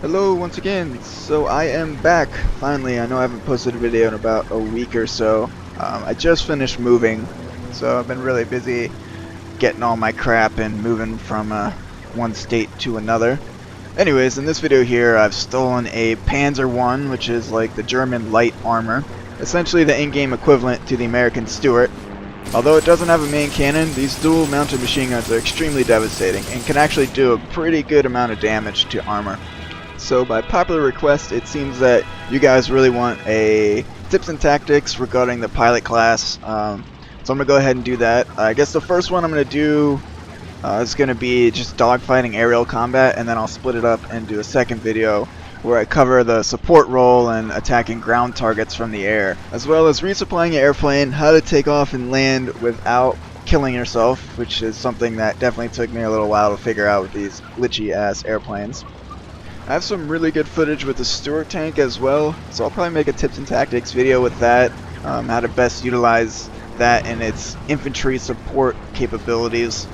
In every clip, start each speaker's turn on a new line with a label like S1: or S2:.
S1: Hello once again. So I am back finally. I know I haven't posted a video in about a week or so. I just finished moving, so I've been really busy getting all my crap and moving from one state to another. Anyways, in this video here I've stolen a Panzer I, which is like the German light armor, essentially the in-game equivalent to the American Stuart. Although it doesn't have a main cannon, these dual mounted machine guns are extremely devastating and can actually do a pretty good amount of damage to armor. So by popular request, it seems that you guys really want a tips and tactics regarding the pilot class. So I'm going to go ahead and do that. I guess the first one I'm going to do is going to be just dogfighting aerial combat, and then I'll split it up and do a second video where I cover the support role and attacking ground targets from the air, as well as resupplying an airplane, how to take off and land without killing yourself, which is something that definitely took me a little while to figure out with these glitchy ass airplanes. I have some really good footage with the Stuart tank as well, so I'll probably make a tips and tactics video with that, how to best utilize that and its infantry support capabilities.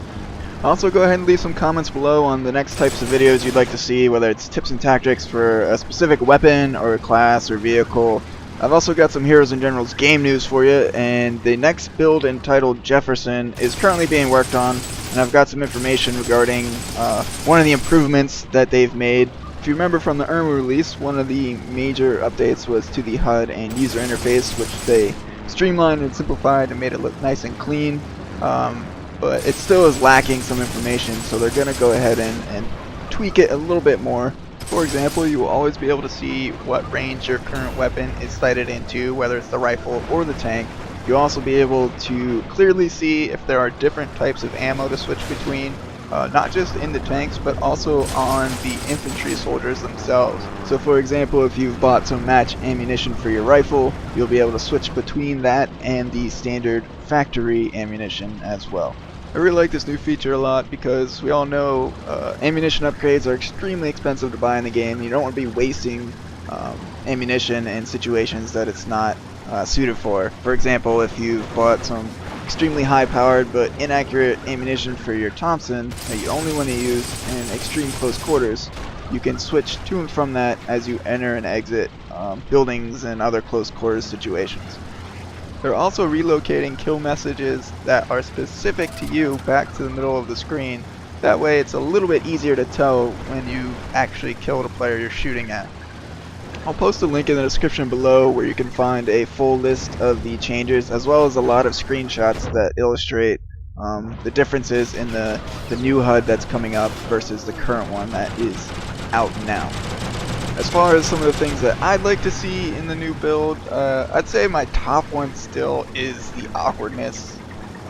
S1: Also, go ahead and leave some comments below on the next types of videos you'd like to see, whether it's tips and tactics for a specific weapon or a class or vehicle. I've also got some Heroes and Generals game news for you, and the next build entitled Jefferson is currently being worked on, and I've got some information regarding one of the improvements that they've made. If you remember from the Irma release, one of the major updates was to the HUD and user interface, which they streamlined and simplified and made it look nice and clean. But it still is lacking some information, so they're going to go ahead and tweak it a little bit more. For example, you will always be able to see what range your current weapon is sighted into, whether it's the rifle or the tank. You'll also be able to clearly see if there are different types of ammo to switch between. Not just in the tanks, but also on the infantry soldiers themselves. So for example, if you've bought some match ammunition for your rifle, you'll be able to switch between that and the standard factory ammunition as well. I really like this new feature a lot because we all know ammunition upgrades are extremely expensive to buy in the game. You don't want to be wasting ammunition in situations that it's not suited for. For example, if you've bought some extremely high-powered but inaccurate ammunition for your Thompson that you only want to use in extreme close quarters, you can switch to and from that as you enter and exit buildings and other close quarters situations. They're also relocating kill messages that are specific to you back to the middle of the screen. That way it's a little bit easier to tell when you actually killed a player you're shooting at. I'll post a link in the description below where you can find a full list of the changes, as well as a lot of screenshots that illustrate the differences in the new HUD that's coming up versus the current one that is out now. As far as some of the things that I'd like to see in the new build, I'd say my top one still is the awkwardness,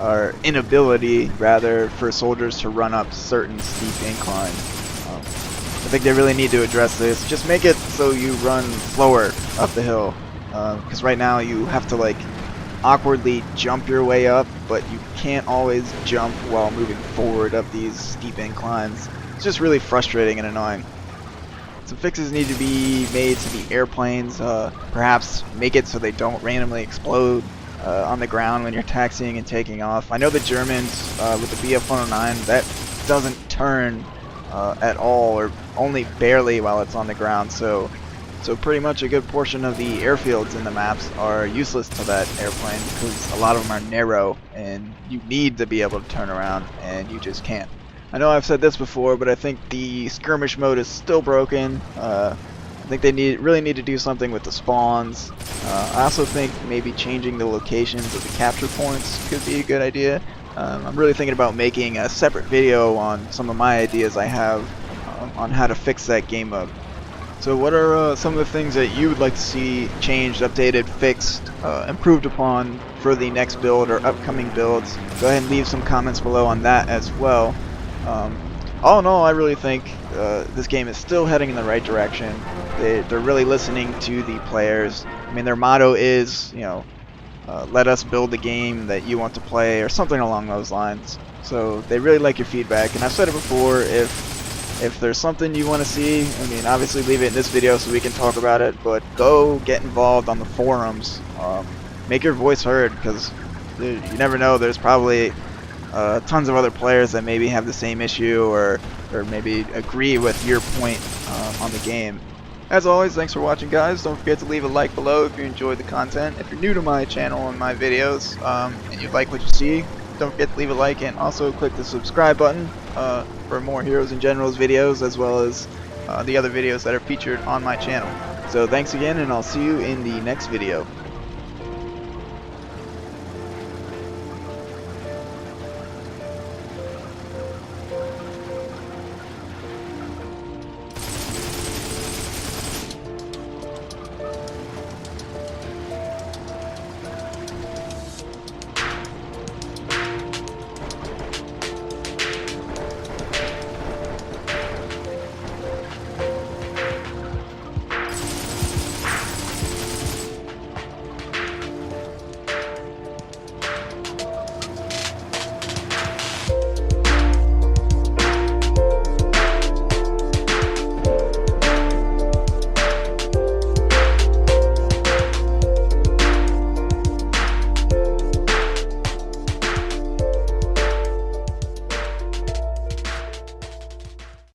S1: or inability rather, for soldiers to run up certain steep inclines. I think they really need to address this. Just make it so you run slower up the hill, because right now you have to like awkwardly jump your way up, but you can't always jump while moving forward up these steep inclines. It's just really frustrating and annoying. Some fixes need to be made to the airplanes, perhaps make it so they don't randomly explode on the ground when you're taxiing and taking off. I know the Germans with the BF-109, that doesn't turn at all, or only barely while it's on the ground, so pretty much a good portion of the airfields in the maps are useless to that airplane because a lot of them are narrow and you need to be able to turn around and you just can't. I know I've said this before, but I think the skirmish mode is still broken. I think they really need to do something with the spawns. I also think maybe changing the locations of the capture points could be a good idea. I'm really thinking about making a separate video on some of my ideas I have on how to fix that game mode. So what are some of the things that you would like to see changed, updated, fixed, improved upon for the next build or upcoming builds? Go ahead and leave some comments below on that as well. All in all, I really think this game is still heading in the right direction. They're really listening to the players. I mean, their motto is, you know, let us build the game that you want to play, or something along those lines. So they really like your feedback, and I've said it before, if there's something you want to see, I mean, obviously leave it in this video so we can talk about it, but go get involved on the forums. Make your voice heard, because you never know, there's probably tons of other players that maybe have the same issue or maybe agree with your point on the game. As always, thanks for watching, guys. Don't forget to leave a like below if you enjoyed the content. If you're new to my channel and my videos and you like what you see, don't forget to leave a like and also click the subscribe button for more Heroes and Generals videos, as well as the other videos that are featured on my channel. So thanks again, and I'll see you in the next video.